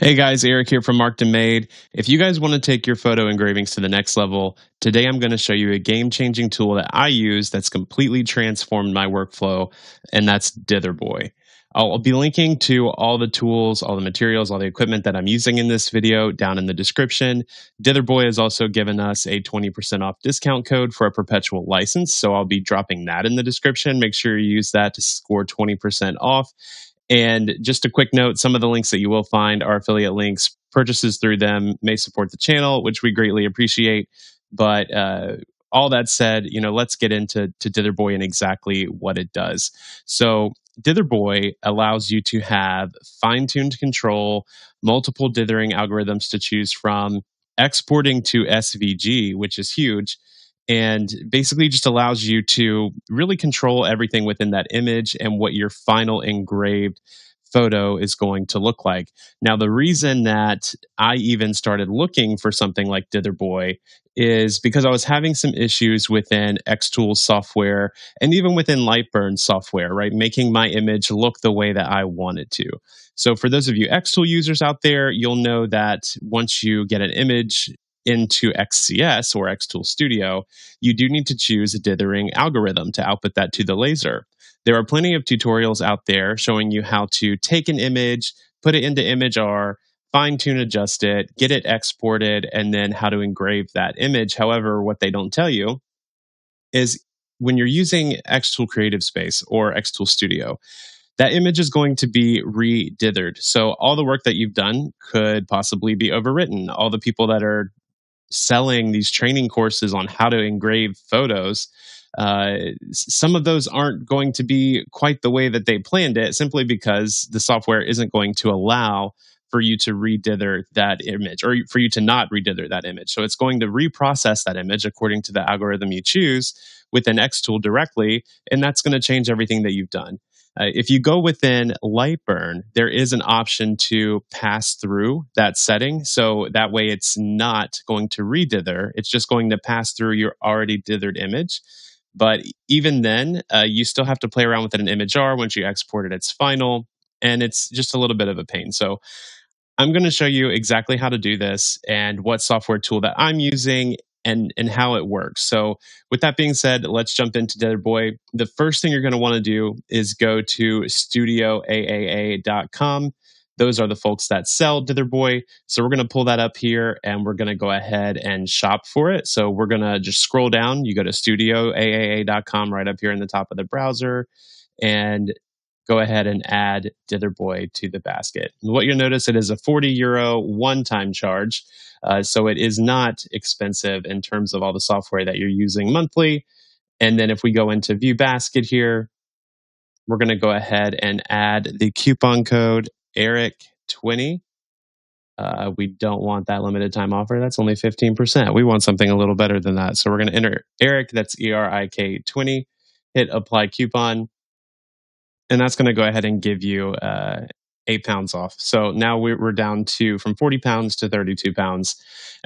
Hey guys, Eric here from Marked and Made. If you guys want to take your photo engravings to the next level, today I'm going to show you a game-changing tool that I use that's completely transformed my workflow, and that's Ditherboy. I'll be linking to all the tools, all the materials, all the equipment that I'm using in this video down in the description. Ditherboy has also given us a 20% off discount code for a perpetual license, so I'll be dropping that in the description. Make sure you use that to score 20% off. And just a quick note, some of the links that you will find are affiliate links. Purchases through them may support the channel, which we greatly appreciate. But all that said, let's get into Ditherboy and exactly what it does. So Ditherboy allows you to have fine-tuned control, multiple dithering algorithms to choose from, exporting to SVG, which is huge, and basically just allows you to really control everything within that image and what your final engraved photo is going to look like. Now, the reason that I even started looking for something like Ditherboy is because I was having some issues within XTool software and even within Lightburn software, right? Making my image look the way that I want it to. So, for those of you XTool users out there, you'll know that once you get an image into XCS or XTool Studio, you do need to choose a dithering algorithm to output that to the laser. There are plenty of tutorials out there showing you how to take an image, put it into IMAG-R, fine tune adjust it, get it exported, and then how to engrave that image. However, what they don't tell you is when you're using XTool Creative Space or XTool Studio, that image is going to be re-dithered. So all the work that you've done could possibly be overwritten. All the people that are selling these training courses on how to engrave photos, some of those aren't going to be quite the way that they planned it, simply because the software isn't going to allow for you to redither that image or for you to not redither that image. So it's going to reprocess that image according to the algorithm you choose within XTool directly, and that's going to change everything that you've done. If you go within Lightburn, there is an option to pass through that setting. So that way it's not going to redither. It's just going to pass through your already dithered image. But even then, you still have to play around with it in IMAG-R once you export it. It's final, and it's just a little bit of a pain. So I'm going to show you exactly how to do this and what software tool that I'm using and how it works. So with that being said, let's jump into Ditherboy. The first thing you're going to want to do is go to studioaaa.com. Those are the folks that sell Ditherboy. So we're going to pull that up here and we're going to go ahead and shop for it. So we're going to just scroll down. You go to studioaaa.com right up here in the top of the browser, and go ahead and add Ditherboy to the basket. And what you'll notice, it is a €40 one-time charge. So it is not expensive in terms of all the software that you're using monthly. And then if we go into view basket here, we're going to go ahead and add the coupon code ERIC20. We don't want that limited time offer. That's only 15%. We want something a little better than that. So we're going to enter ERIC, that's ERIK 20, hit apply coupon, and that's going to go ahead and give you 8 pounds off. So now we're down to from 40 pounds to 32 pounds,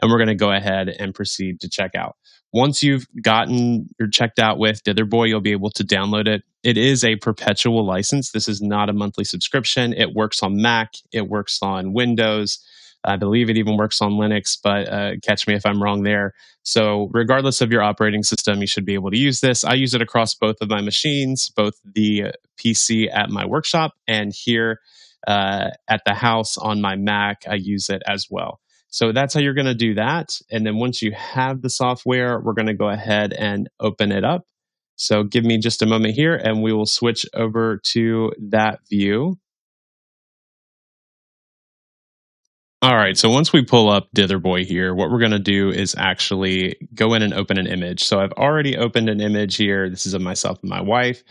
and we're going to go ahead and proceed to checkout. Once you've gotten or checked out with Ditherboy, you'll be able to download it. It is a perpetual license. This is not a monthly subscription. It works on Mac. It works on Windows. I believe it even works on Linux, but catch me if I'm wrong there. So regardless of your operating system, you should be able to use this. I use it across both of my machines, both the PC at my workshop and here at the house on my Mac. I use it as well. So that's how you're going to do that. And then once you have the software, we're going to go ahead and open it up. So give me just a moment here and we will switch over to that view. All right, so once we pull up Ditherboy here, what we're going to do is actually go in and open an image. So I've already opened an image here. This is of myself and my wife.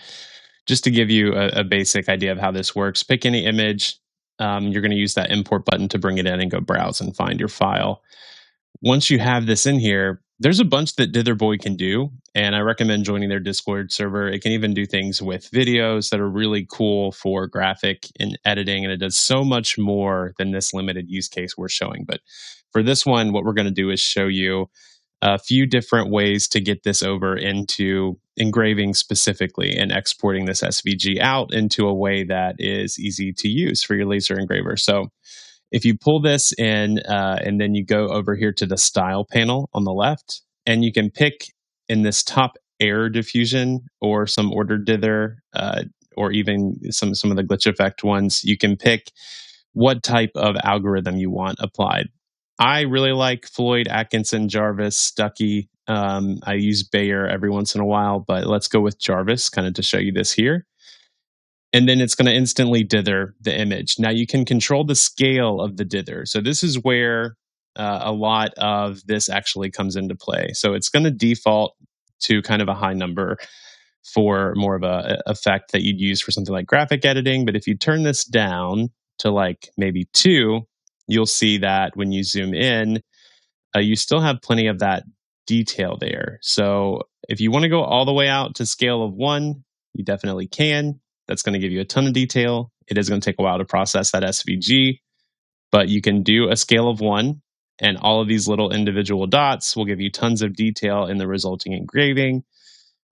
Just to give you a basic idea of how this works, pick any image. You're going to use that import button to bring it in and go browse and find your file. Once you have this in here, there's a bunch that Ditherboy can do, and I recommend joining their Discord server. It can even do things with videos that are really cool for graphic and editing, and it does so much more than this limited use case we're showing. But for this one, what we're going to do is show you a few different ways to get this over into engraving specifically and exporting this SVG out into a way that is easy to use for your laser engraver. So If you pull this in and then you go over here to the style panel on the left, and you can pick in this top air diffusion or some ordered dither, or even some of the glitch effect ones, you can pick what type of algorithm you want applied. I really like Floyd, Atkinson, Jarvis, Stuckey. I use Bayer every once in a while, but let's go with Jarvis kind of to show you this here. And then it's going to instantly dither the image. Now you can control the scale of the dither. So this is where a lot of this actually comes into play. So it's going to default to kind of a high number for more of a effect that you'd use for something like graphic editing. But if you turn this down to like maybe 2, you'll see that when you zoom in, you still have plenty of that detail there. So if you want to go all the way out to scale of 1, you definitely can. That's going to give you a ton of detail. It is going to take a while to process that SVG, but you can do a scale of 1, and all of these little individual dots will give you tons of detail in the resulting engraving.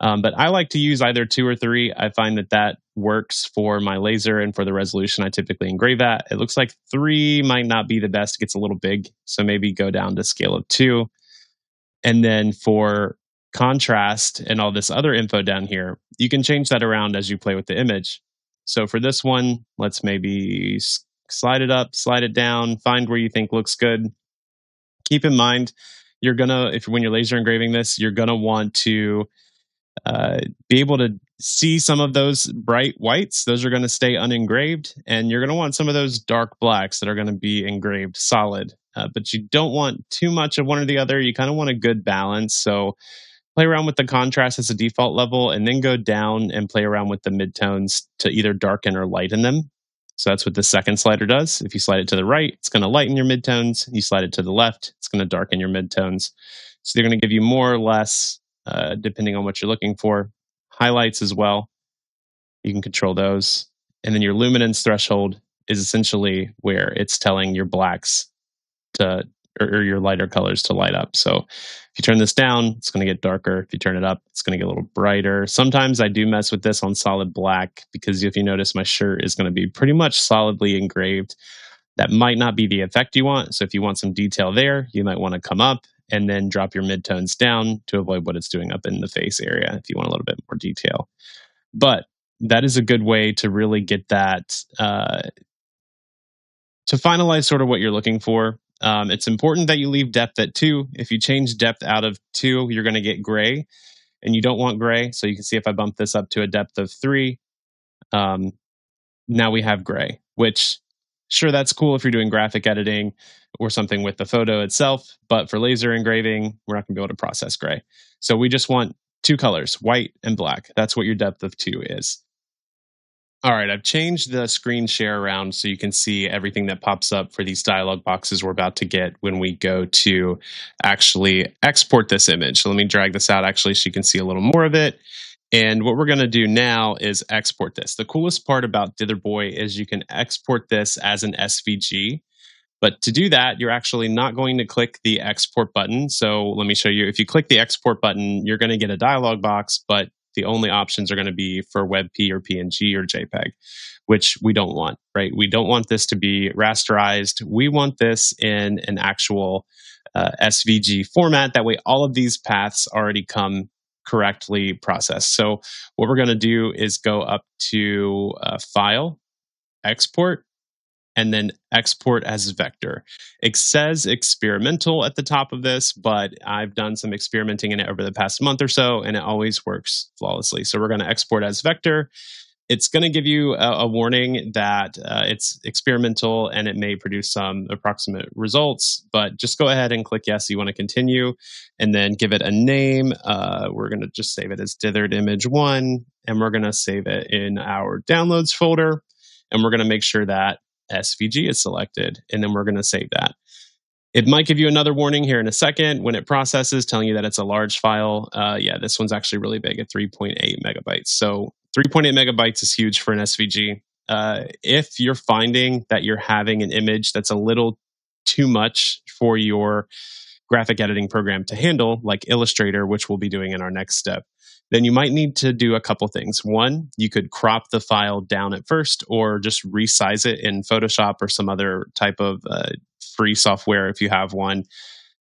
But I like to use either 2 or 3. I find that that works for my laser and for the resolution I typically engrave at. It looks like 3 might not be the best. It gets a little big. So maybe go down to scale of 2. And then for contrast and all this other info down here, you can change that around as you play with the image. So for this one, let's maybe slide it up, slide it down, find where you think looks good. Keep in mind, you're gonna, if when you're laser engraving this, you're gonna want to be able to see some of those bright whites. Those are going to stay unengraved, and you're going to want some of those dark blacks that are going to be engraved solid. But you don't want too much of one or the other. You kind of want a good balance. So play around with the contrast as a default level, and then go down and play around with the midtones to either darken or lighten them. So that's what the second slider does. If you slide it to the right, it's going to lighten your midtones. You slide it to the left, it's going to darken your midtones. So they're going to give you more or less, depending on what you're looking for. Highlights as well, you can control those. And then your luminance threshold is essentially where it's telling your blacks to, or your lighter colors to light up. So if you turn this down, it's going to get darker. If you turn it up, it's going to get a little brighter. Sometimes I do mess with this on solid black, because if you notice, my shirt is going to be pretty much solidly engraved. That might not be the effect you want. So if you want some detail there, you might want to come up and then drop your midtones down to avoid what it's doing up in the face area if you want a little bit more detail. But that is a good way to really get that, to finalize sort of what you're looking for. It's important that you leave depth at 2. If you change depth out of 2, you're going to get gray, and you don't want gray. So you can see if I bump this up to a depth of 3, now we have gray, which, sure, that's cool if you're doing graphic editing or something with the photo itself. But for laser engraving, we're not going to be able to process gray. So we just want 2 colors, white and black. That's what your depth of 2 is. All right, I've changed the screen share around so you can see everything that pops up for these dialog boxes we're about to get when we go to actually export this image. So let me drag this out actually so you can see a little more of it. And what we're going to do now is export this. The coolest part about Ditherboy is you can export this as an SVG. But to do that, you're actually not going to click the export button. So let me show you. If you click the export button, you're going to get a dialog box, but the only options are going to be for WebP or PNG or JPEG, which we don't want, right? We don't want this to be rasterized. We want this in an actual SVG format. That way, all of these paths already come correctly processed. So what we're going to do is go up to File, Export, and then export as vector. It says experimental at the top of this, but I've done some experimenting in it over the past month or so, and it always works flawlessly. So we're going to export as vector. It's going to give you a warning that it's experimental and it may produce some approximate results, but just go ahead and click yes, you want to continue, and then give it a name. We're going to just save it as dithered image 1, and we're going to save it in our downloads folder, and we're going to make sure that SVG is selected, and then we're going to save that. It might give you another warning here in a second when it processes, telling you that it's a large file. Yeah, this one's actually really big at 3.8 megabytes. So 3.8 megabytes is huge for an SVG. If you're finding that you're having an image that's a little too much for your graphic editing program to handle, like Illustrator, which we'll be doing in our next step, then you might need to do a couple things. One, you could crop the file down at first or just resize it in Photoshop or some other type of free software if you have one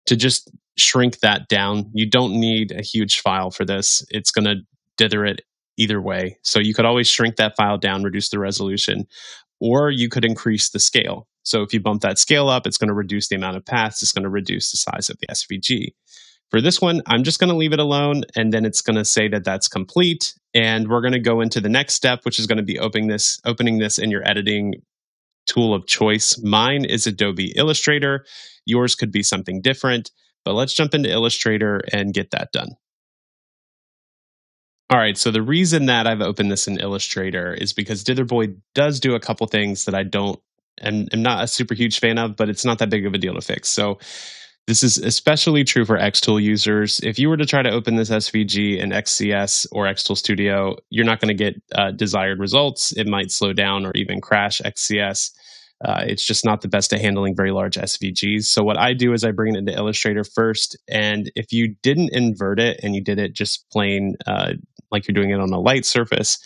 to just shrink that down. You don't need a huge file for this. It's going to dither it either way. So you could always shrink that file down, reduce the resolution, or you could increase the scale. So if you bump that scale up, it's going to reduce the amount of paths. It's going to reduce the size of the SVG. For this one, I'm just going to leave it alone, and then it's going to say that that's complete. And we're going to go into the next step, which is going to be opening this in your editing tool of choice. Mine is Adobe Illustrator. Yours could be something different, but let's jump into Illustrator and get that done. All right, so the reason that I've opened this in Illustrator is because Ditherboy does do a couple things that I don't am not a super huge fan of, but it's not that big of a deal to fix. So this is especially true for XTool users. If you were to try to open this SVG in XCS or XTool Studio, you're not going to get desired results. It might slow down or even crash XCS. It's just not the best at handling very large SVGs. So what I do is I bring it into Illustrator first. And if you didn't invert it and you did it just plain like you're doing it on a light surface,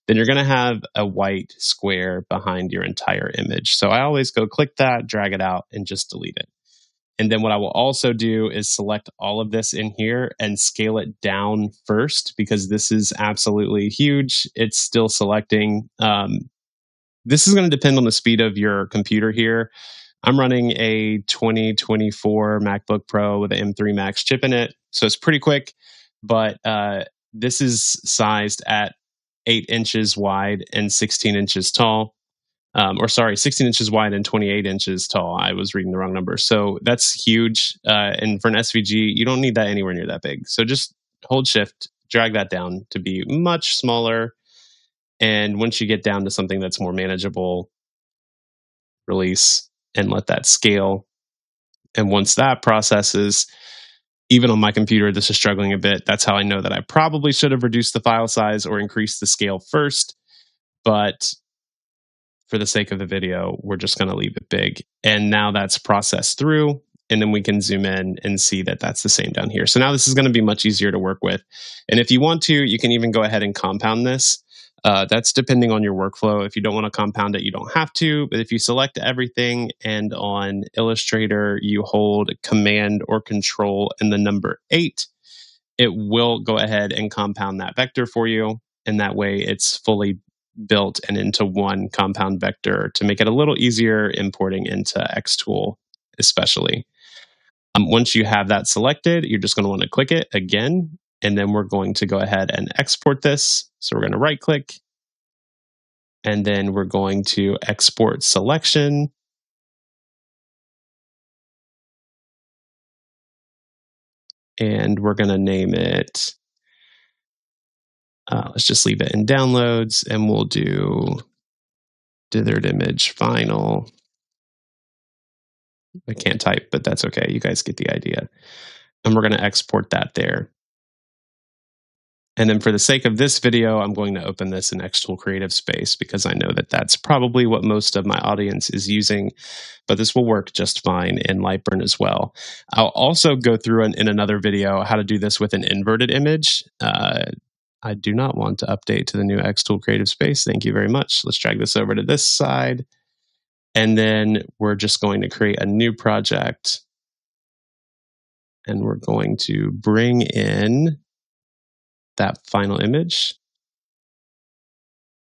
then you're going to have a white square behind your entire image. So I always go click that, drag it out, and just delete it. And then what I will also do is select all of this in here and scale it down first because this is absolutely huge. It's still selecting. This is going to depend on the speed of your computer here. I'm running a 2024 MacBook Pro with an M3 Max chip in it, so it's pretty quick, but this is sized at 8 inches wide and 16 inches tall. 16 inches wide and 28 inches tall. I was reading the wrong number. So that's huge. And for an SVG, you don't need that anywhere near that big. So just hold shift, drag that down to be much smaller. And once you get down to something that's more manageable, release and let that scale. And once that processes, even on my computer, this is struggling a bit. That's how I know that I probably should have reduced the file size or increased the scale first. But for the sake of the video, we're just going to leave it big. And now that's processed through. And then we can zoom in and see that that's the same down here. So now this is going to be much easier to work with. And if you want to, you can even go ahead and compound this. That's depending on your workflow. If you don't want to compound it, you don't have to. But if you select everything and on Illustrator, you hold Command or Control and the number 8, it will go ahead and compound that vector for you. And that way it's fully built and into one compound vector to make it a little easier importing into XTool, especially. Once you have that selected, you're just going to want to click it again, and then we're going to go ahead and export this. So we're going to right click, and then we're going to export selection. And we're going to name it, let's just leave it in downloads, and we'll do dithered image final. I can't type, but that's okay. You guys get the idea. And we're going to export that there. And then for the sake of this video, I'm going to open this in XTool Creative Space because I know that that's probably what most of my audience is using, but this will work just fine in Lightburn as well. I'll also go through in another video how to do this with an inverted image. I do not want to update to the new XTool Creative Space. Thank you very much. Let's drag this over to this side. And then we're just going to create a new project. And we're going to bring in that final image.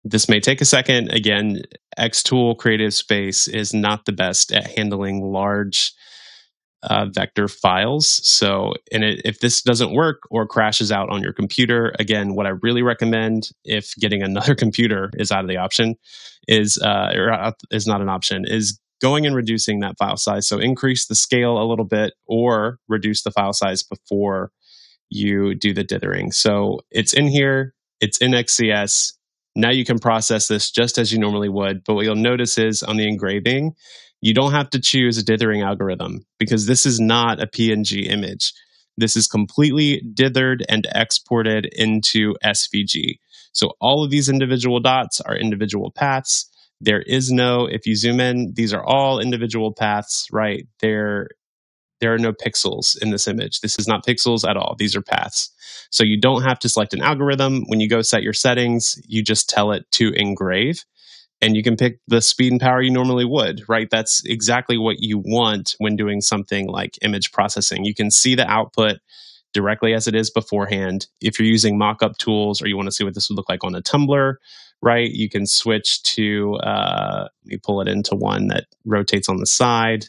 This may take a second. Again, XTool Creative Space is not the best at handling large vector files. So, if this doesn't work or crashes out on your computer, again, what I really recommend, if getting another computer is out of the option, is not an option, is going and reducing that file size. So increase the scale a little bit or reduce the file size before you do the dithering. So it's in here, it's in XCS. Now you can process this just as you normally would. But what you'll notice is on the engraving, you don't have to choose a dithering algorithm because this is not a PNG image. This is completely dithered and exported into SVG. So all of these individual dots are individual paths. There is no, if you zoom in, these are all individual paths, right? there are no pixels in this image. This is not pixels at all. These are paths. So you don't have to select an algorithm. When you go set your settings, you just tell it to engrave, and you can pick the speed and power you normally would, right? That's exactly what you want when doing something like image processing. You can see the output directly as it is beforehand. If you're using mock-up tools or you want to see what this would look like on a tumbler, right, you can switch to, let me pull it into one that rotates on the side.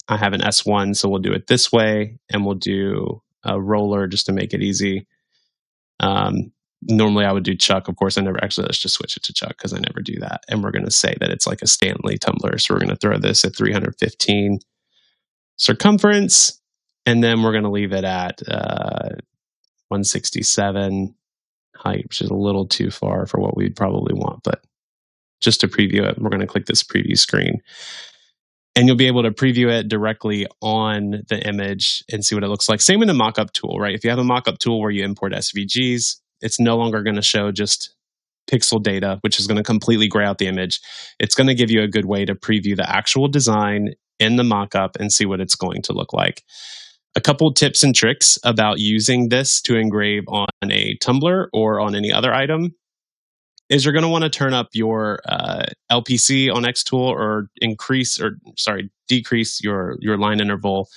I have an S1, so we'll do it this way, and we'll do a roller just to make it easy. Normally I would do Chuck. Of course, I never actually, let's just switch it to Chuck because I never do that. And we're going to say that it's like a Stanley tumbler. So we're going to throw this at 315 circumference, and then we're going to leave it at 167 height, which is a little too far for what we'd probably want. But just to preview it, we're going to click this preview screen. And you'll be able to preview it directly on the image and see what it looks like. Same in the mockup tool, right? If you have a mockup tool where you import SVGs, it's no longer going to show just pixel data, which is going to completely gray out the image. It's going to give you a good way to preview the actual design in the mockup and see what it's going to look like. A couple tips and tricks about using this to engrave on a tumbler or on any other item is you're going to want to turn up your LPC on XTool, or decrease your line interval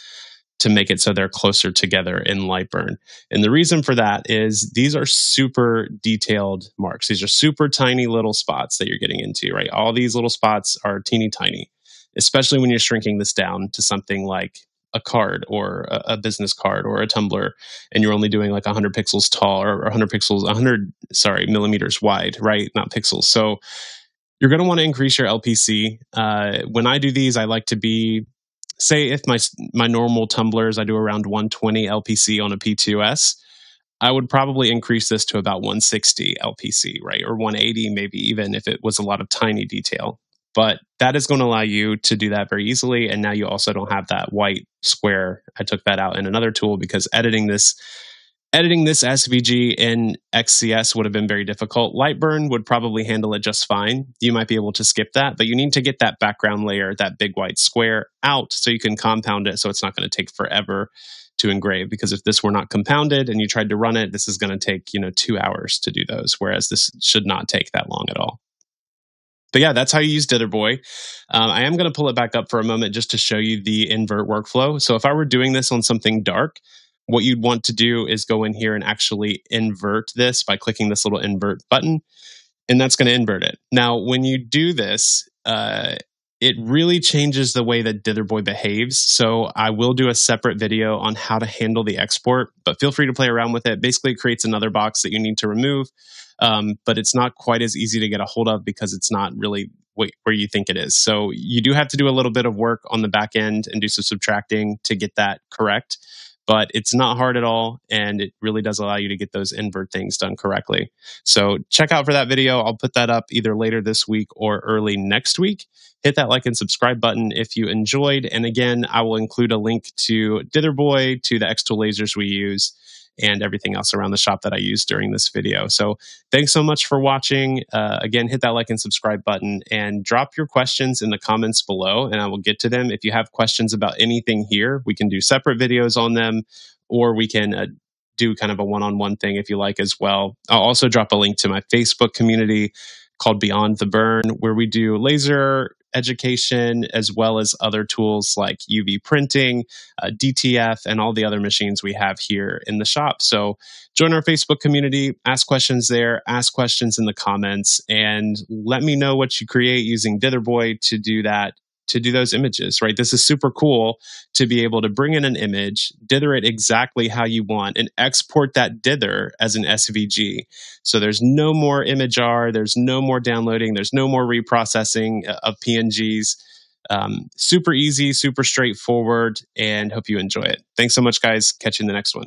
to make it so they're closer together in Lightburn. And the reason for that is these are super detailed marks. These are super tiny little spots that you're getting into, right? All these little spots are teeny tiny, especially when you're shrinking this down to something like a card or a business card or a tumbler, and you're only doing like 100 pixels tall, or 100 millimeters wide, right? Not pixels. So you're going to want to increase your LPC. When I do these, I like to be, say if my normal tumblers, I do around 120 LPC on a P2S, I would probably increase this to about 160 LPC, right? Or 180, maybe even if it was a lot of tiny detail. But that is going to allow you to do that very easily. And now you also don't have that white square. I took that out in another tool because editing this SVG in XCS would have been very difficult. Lightburn would probably handle it just fine. You might be able to skip that, but you need to get that background layer, that big white square, out so you can compound it so it's not going to take forever to engrave. Because if this were not compounded and you tried to run it, this is going to take 2 hours to do those, whereas this should not take that long at all. But yeah, that's how you use Ditherboy. I am going to pull it back up for a moment just to show you the invert workflow. So if I were doing this on something dark, what you'd want to do is go in here and actually invert this by clicking this little invert button, and that's going to invert it. Now, when you do this, it really changes the way that Ditherboy behaves. So I will do a separate video on how to handle the export, but feel free to play around with it. Basically, it creates another box that you need to remove, but it's not quite as easy to get a hold of because it's not really where you think it is. So you do have to do a little bit of work on the back end and do some subtracting to get that correct. But it's not hard at all, and it really does allow you to get those invert things done correctly. So check out for that video. I'll put that up either later this week or early next week. Hit that like and subscribe button if you enjoyed. And again, I will include a link to Ditherboy, to the XTool lasers we use, and everything else around the shop that I used during this video. So thanks so much for watching. Again, hit that like and subscribe button and drop your questions in the comments below, and I will get to them. If you have questions about anything here, we can do separate videos on them, or we can do kind of a one-on-one thing if you like as well. I'll also drop a link to my Facebook community called Beyond the Burn, where we do laser education as well as other tools like UV printing, DTF, and all the other machines we have here in the shop. So join our Facebook community, ask questions there, ask questions in the comments, and let me know what you create using Ditherboy to do that, to do those images, right? This is super cool to be able to bring in an image, dither it exactly how you want, and export that dither as an SVG. So there's no more IMAG-R, there's no more downloading, there's no more reprocessing of PNGs. Super easy, super straightforward, and hope you enjoy it. Thanks so much, guys. Catch you in the next one.